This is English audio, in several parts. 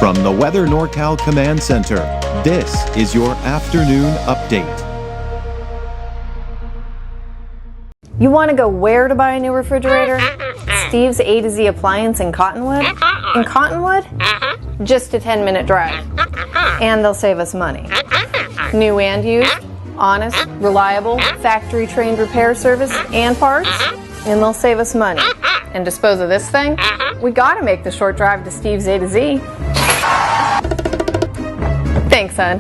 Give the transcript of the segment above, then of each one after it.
From the Weather NorCal Command Center, this is your afternoon update. You want to go where to buy a new refrigerator? Steve's A to Z Appliance in Cottonwood? In Cottonwood? Just a 10-minute drive. And they'll save us money. New and used, honest, reliable, factory-trained repair service and parts, and they'll save us money. And dispose of this thing? We gotta make the short drive to Steve's A to Z. Thanks, son.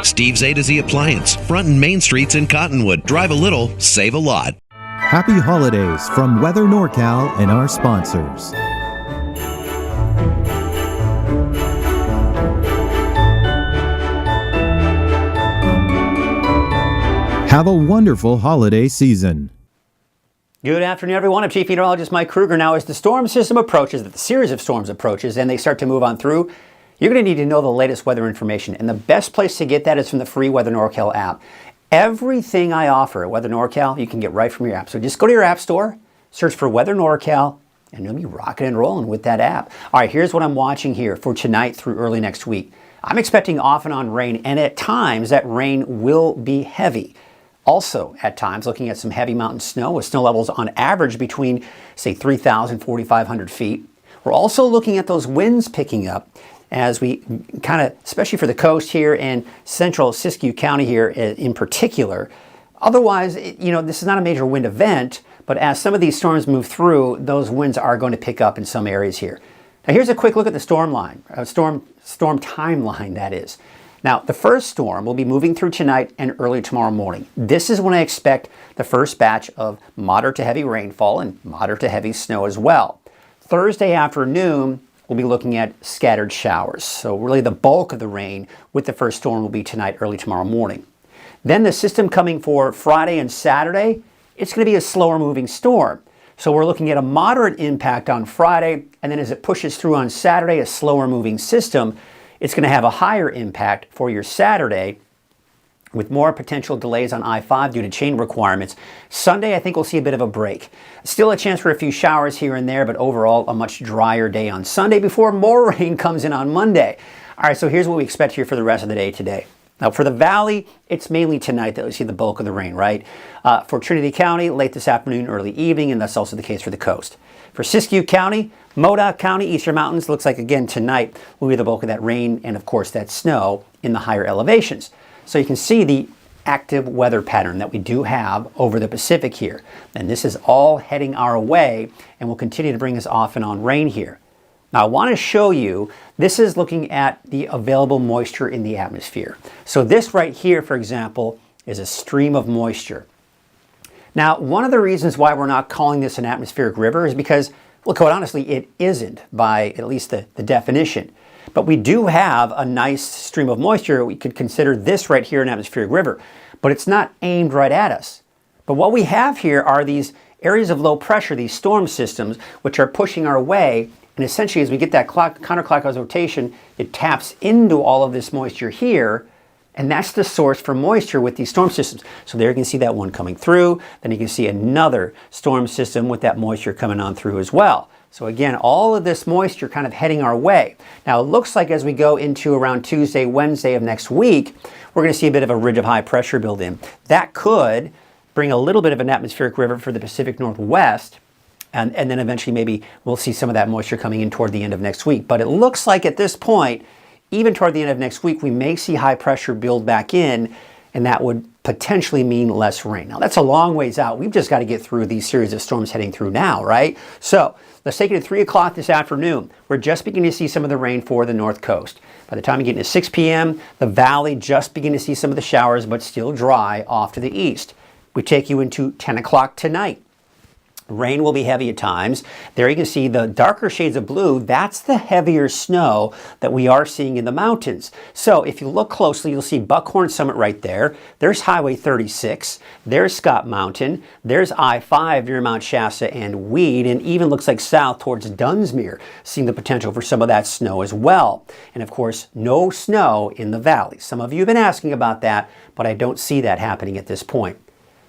Steve's A to Z Appliance, front and main streets in Cottonwood. Drive a little, save a lot. Happy holidays from Weather NorCal and our sponsors. Have a wonderful holiday season. Good afternoon, everyone. I'm Chief Meteorologist Mike Krueger. Now, as the storm system approaches, the series of storms approaches, and they start to move on through, you're going to need to know the latest weather information. And the best place to get that is from the free Weather NorCal app. Everything I offer at Weather NorCal, you can get right from your app. So just go to your app store, search for Weather NorCal, and you'll be rocking and rolling with that app. All right, here's what I'm watching here for tonight through early next week. I'm expecting off and on rain, and at times that rain will be heavy. Also, at times, looking at some heavy mountain snow with snow levels on average between, say, 3,000 and 4,500 feet. We're also looking at those winds picking up as we kind of, especially for the coast here and central Siskiyou County here in particular. Otherwise, this is not a major wind event, but as some of these storms move through, those winds are going to pick up in some areas here. Now, here's a quick look at the storm timeline, that is. Now, the first storm will be moving through tonight and early tomorrow morning. This is when I expect the first batch of moderate to heavy rainfall and moderate to heavy snow as well. Thursday afternoon, we'll be looking at scattered showers. So really the bulk of the rain with the first storm will be tonight, early tomorrow morning. Then the system coming for Friday and Saturday, it's going to be a slower moving storm. So we're looking at a moderate impact on Friday, and then as it pushes through on Saturday, a slower moving system. It's going to have a higher impact for your Saturday with more potential delays on I-5 due to chain requirements. Sunday, I think we'll see a bit of a break. Still a chance for a few showers here and there, but overall a much drier day on Sunday before more rain comes in on Monday. All right, so here's what we expect here for the rest of the day today. Now for the valley, it's mainly tonight that we see the bulk of the rain, right? For Trinity County, late this afternoon, early evening, and that's also the case for the coast. For Siskiyou County, Modoc County, Eastern Mountains, looks like again tonight will be the bulk of that rain and of course that snow in the higher elevations. So you can see the active weather pattern that we do have over the Pacific here. And this is all heading our way and will continue to bring us off and on rain here. Now I want to show you, this is looking at the available moisture in the atmosphere. So this right here, for example, is a stream of moisture. Now, one of the reasons why we're not calling this an atmospheric river is because, well, quite honestly, it isn't by at least the definition. But we do have a nice stream of moisture. We could consider this right here an atmospheric river, but it's not aimed right at us. But what we have here are these areas of low pressure, these storm systems, which are pushing our way. And essentially, as we get that counterclockwise rotation, it taps into all of this moisture here. And that's the source for moisture with these storm systems. So there you can see that one coming through. Then you can see another storm system with that moisture coming on through as well. So again, all of this moisture kind of heading our way. Now it looks like as we go into around Tuesday, Wednesday of next week, we're going to see a bit of a ridge of high pressure build in. That could bring a little bit of an atmospheric river for the Pacific Northwest. And then eventually maybe we'll see some of that moisture coming in toward the end of next week. But it looks like at this point, even toward the end of next week, we may see high pressure build back in, and that would potentially mean less rain. Now, that's a long ways out. We've just got to get through these series of storms heading through now, right? So let's take it at 3 o'clock this afternoon. We're just beginning to see some of the rain for the North Coast. By the time you get into 6 p.m., the valley just beginning to see some of the showers, but still dry off to the east. We take you into 10 o'clock tonight. Rain will be heavy at times. There you can see the darker shades of blue. That's the heavier snow that we are seeing in the mountains. So if you look closely, you'll see Buckhorn Summit right there. There's Highway 36. There's Scott Mountain. There's I-5 near Mount Shasta and Weed, and even looks like south towards Dunsmuir, seeing the potential for some of that snow as well. And of course, no snow in the valley. Some of you have been asking about that, but I don't see that happening at this point.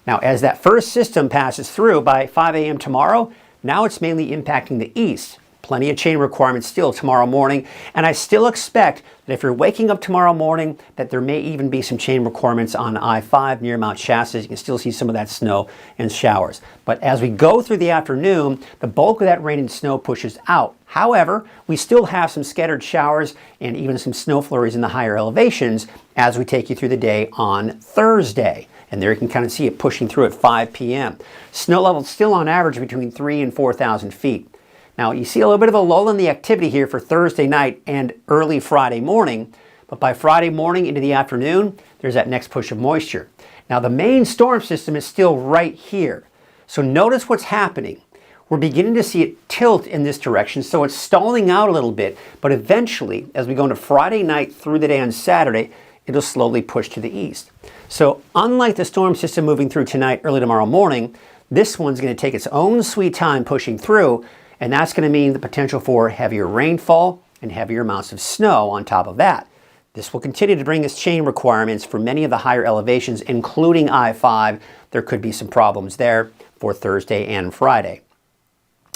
Now, as that first system passes through by 5 a.m. tomorrow, now it's mainly impacting the east. Plenty of chain requirements still tomorrow morning, and I still expect that if you're waking up tomorrow morning that there may even be some chain requirements on I-5 near Mount Shasta. You can still see some of that snow and showers. But as we go through the afternoon, the bulk of that rain and snow pushes out. However, we still have some scattered showers and even some snow flurries in the higher elevations as we take you through the day on Thursday. And there you can kind of see it pushing through at 5 p.m. Snow levels still on average between 3,000 and 4,000 feet. Now, you see a little bit of a lull in the activity here for Thursday night and early Friday morning, but by Friday morning into the afternoon, there's that next push of moisture. Now, the main storm system is still right here. So notice what's happening. We're beginning to see it tilt in this direction, so it's stalling out a little bit, but eventually, as we go into Friday night through the day on Saturday, it'll slowly push to the east. So unlike the storm system moving through tonight, early tomorrow morning, this one's going to take its own sweet time pushing through, and that's going to mean the potential for heavier rainfall and heavier amounts of snow on top of that. This will continue to bring us chain requirements for many of the higher elevations, including I-5. There could be some problems there for Thursday and Friday.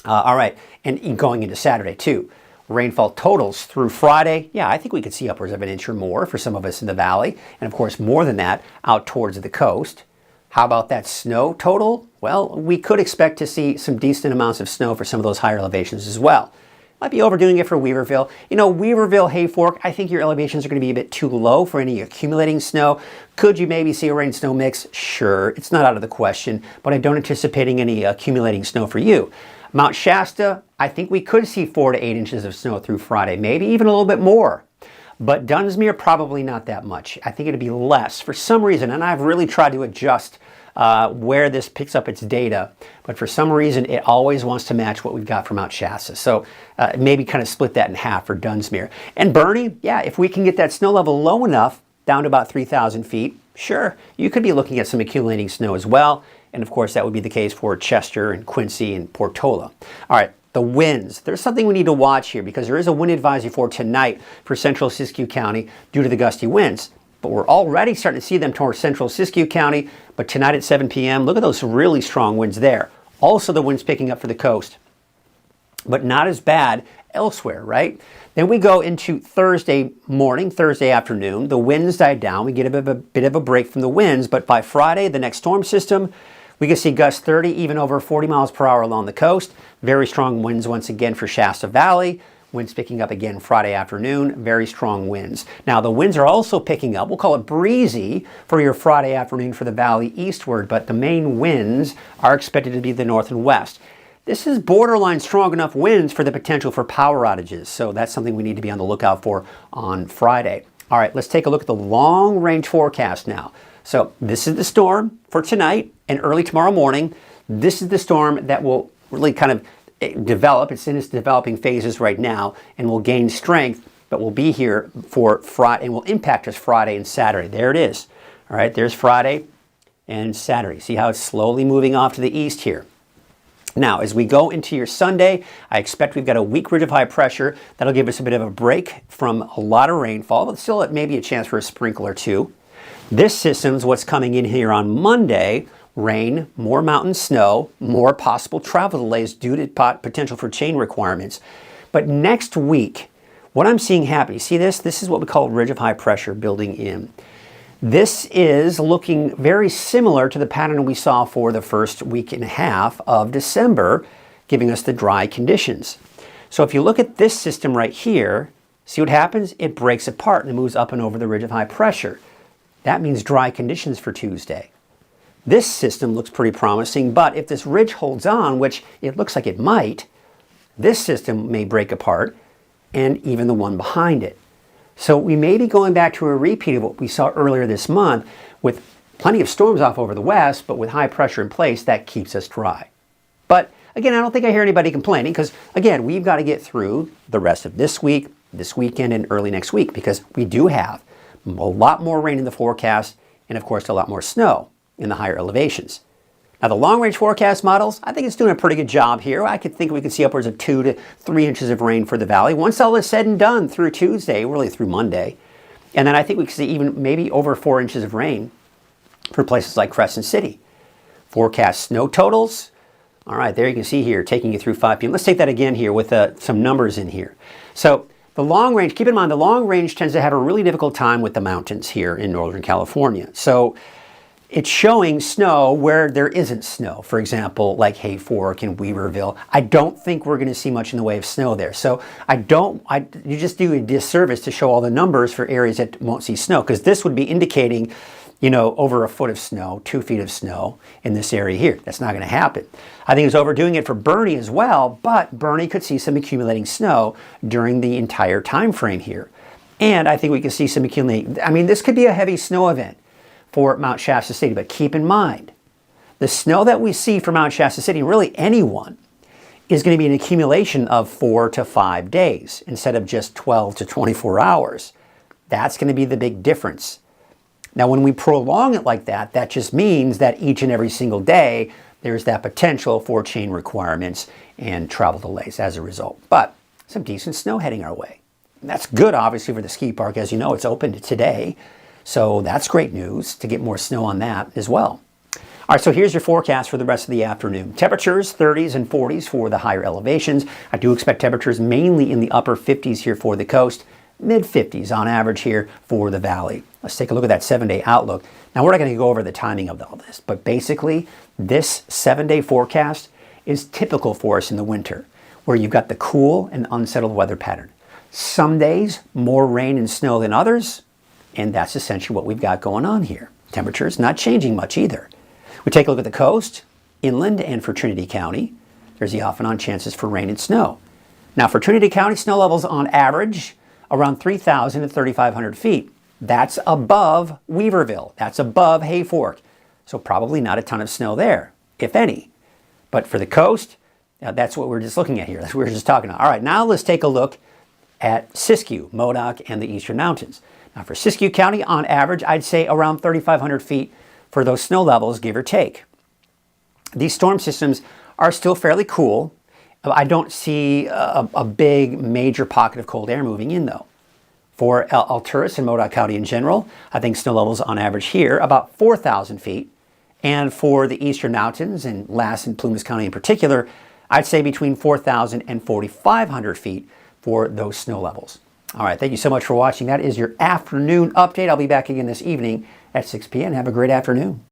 All right, and going into Saturday too. Rainfall totals through Friday, yeah, I think we could see upwards of an inch or more for some of us in the valley, and of course more than that out towards the coast. How about that snow total? Well, we could expect to see some decent amounts of snow for some of those higher elevations as well. Might be overdoing it for Weaverville. You know, Weaverville, Hayfork, I think your elevations are going to be a bit too low for any accumulating snow. Could you maybe see a rain-snow mix? Sure, it's not out of the question, but I don't anticipating any accumulating snow for you. Mount Shasta, I think we could see 4 to 8 inches of snow through Friday, maybe even a little bit more. But Dunsmuir, probably not that much. I think it'd be less for some reason, and I've really tried to adjust where this picks up its data, but for some reason it always wants to match what we've got for Mount Shasta. So maybe kind of split that in half for Dunsmuir. And Bernie, yeah, if we can get that snow level low enough, down to about 3,000 feet, sure, you could be looking at some accumulating snow as well. And of course, that would be the case for Chester and Quincy and Portola. All right, the winds. There's something we need to watch here because there is a wind advisory for tonight for central Siskiyou County due to the gusty winds. But we're already starting to see them towards central Siskiyou County. But tonight at 7 p.m., look at those really strong winds there. Also, the winds picking up for the coast, but not as bad elsewhere, right? Then we go into Thursday morning, Thursday afternoon. The winds die down. We get a bit of a break from the winds. But by Friday, the next storm system, we can see gusts 30, even over 40 miles per hour along the coast. Very strong winds once again for Shasta Valley. Winds picking up again Friday afternoon. Very strong winds. Now the winds are also picking up. We'll call it breezy for your Friday afternoon for the valley eastward, but the main winds are expected to be the north and west. This is borderline strong enough winds for the potential for power outages. So that's something we need to be on the lookout for on Friday. All right, let's take a look at the long range forecast now. So this is the storm for tonight and early tomorrow morning. This is the storm that will really kind of develop. It's in its developing phases right now and will gain strength, but will be here for Friday and will impact us Friday and Saturday. There it is. All right, there's Friday and Saturday. See how it's slowly moving off to the east here. Now, as we go into your Sunday, I expect we've got a weak ridge of high pressure. That'll give us a bit of a break from a lot of rainfall, but still maybe a chance for a sprinkle or two. This system's what's coming in here on Monday. Rain, more mountain snow, more possible travel delays due to potential for chain requirements. But next week, what I'm seeing happen, you see this? This is what we call ridge of high pressure building in. This is looking very similar to the pattern we saw for the first week and a half of December, giving us the dry conditions. So if you look at this system right here, see what happens? It breaks apart and it moves up and over the ridge of high pressure. That means dry conditions for Tuesday. This system looks pretty promising, but if this ridge holds on, which it looks like it might, this system may break apart and even the one behind it. So we may be going back to a repeat of what we saw earlier this month with plenty of storms off over the west, but with high pressure in place, that keeps us dry. But again, I don't think I hear anybody complaining because, again, we've got to get through the rest of this week, this weekend, and early next week because we do have a lot more rain in the forecast and, of course, a lot more snow in the higher elevations. Now, the long-range forecast models, I think it's doing a pretty good job here. I could think we could see upwards of 2 to 3 inches of rain for the valley once all is said and done through Tuesday, really through Monday. And then I think we could see even maybe over 4 inches of rain for places like Crescent City. Forecast snow totals, All right, there you can see here, taking you through 5 p.m. Let's take that again here with some numbers in here. So the long range, keep in mind, the long range tends to have a really difficult time with the mountains here in Northern California. So it's showing snow where there isn't snow. For example, like Hayfork and Weaverville. I don't think we're going to see much in the way of snow there. So you just do a disservice to show all the numbers for areas that won't see snow, because this would be indicating, you know, over a foot of snow, 2 feet of snow in this area here. That's not going to happen. I think it's overdoing it for Bernie as well, but Bernie could see some accumulating snow during the entire time frame here. And I think we could see some accumulating, I mean, this could be a heavy snow event for Mount Shasta City, but keep in mind, the snow that we see for Mount Shasta City, really anyone, is going to be an accumulation of 4 to 5 days instead of just 12 to 24 hours. That's going to be the big difference. Now, when we prolong it like that, that just means that each and every single day, there's that potential for chain requirements and travel delays as a result. But some decent snow heading our way. And that's good, obviously, for the ski park. As you know, it's opened today. So that's great news to get more snow on that as well. All right, so here's your forecast for the rest of the afternoon. Temperatures, 30s and 40s for the higher elevations. I do expect temperatures mainly in the upper 50s here for the coast. Mid-50s on average here for the valley. Let's take a look at that 7-day outlook. Now, we're not going to go over the timing of all this, but basically, this 7-day forecast is typical for us in the winter, where you've got the cool and unsettled weather pattern. Some days, more rain and snow than others, and that's essentially what we've got going on here. Temperatures not changing much either. We take a look at the coast, inland, and for Trinity County, there's the off and on chances for rain and snow. Now, for Trinity County, snow levels on average around 3,000 to 3,500 feet. That's above Weaverville. That's above Hayfork. So probably not a ton of snow there, if any. But for the coast, that's what we're just looking at here. That's what we're just talking about. All right, now let's take a look at Siskiyou, Modoc, and the Eastern Mountains. Now for Siskiyou County, on average, I'd say around 3,500 feet for those snow levels, give or take. These storm systems are still fairly cool. I don't see a big major pocket of cold air moving in, though. For Alturas and Modoc County in general, I think snow levels on average here about 4,000 feet. And for the Eastern Mountains and Lass and Plumas County in particular, I'd say between 4,000 and 4,500 feet for those snow levels. All right, thank you so much for watching. That is your afternoon update. I'll be back again this evening at 6 p.m. Have a great afternoon.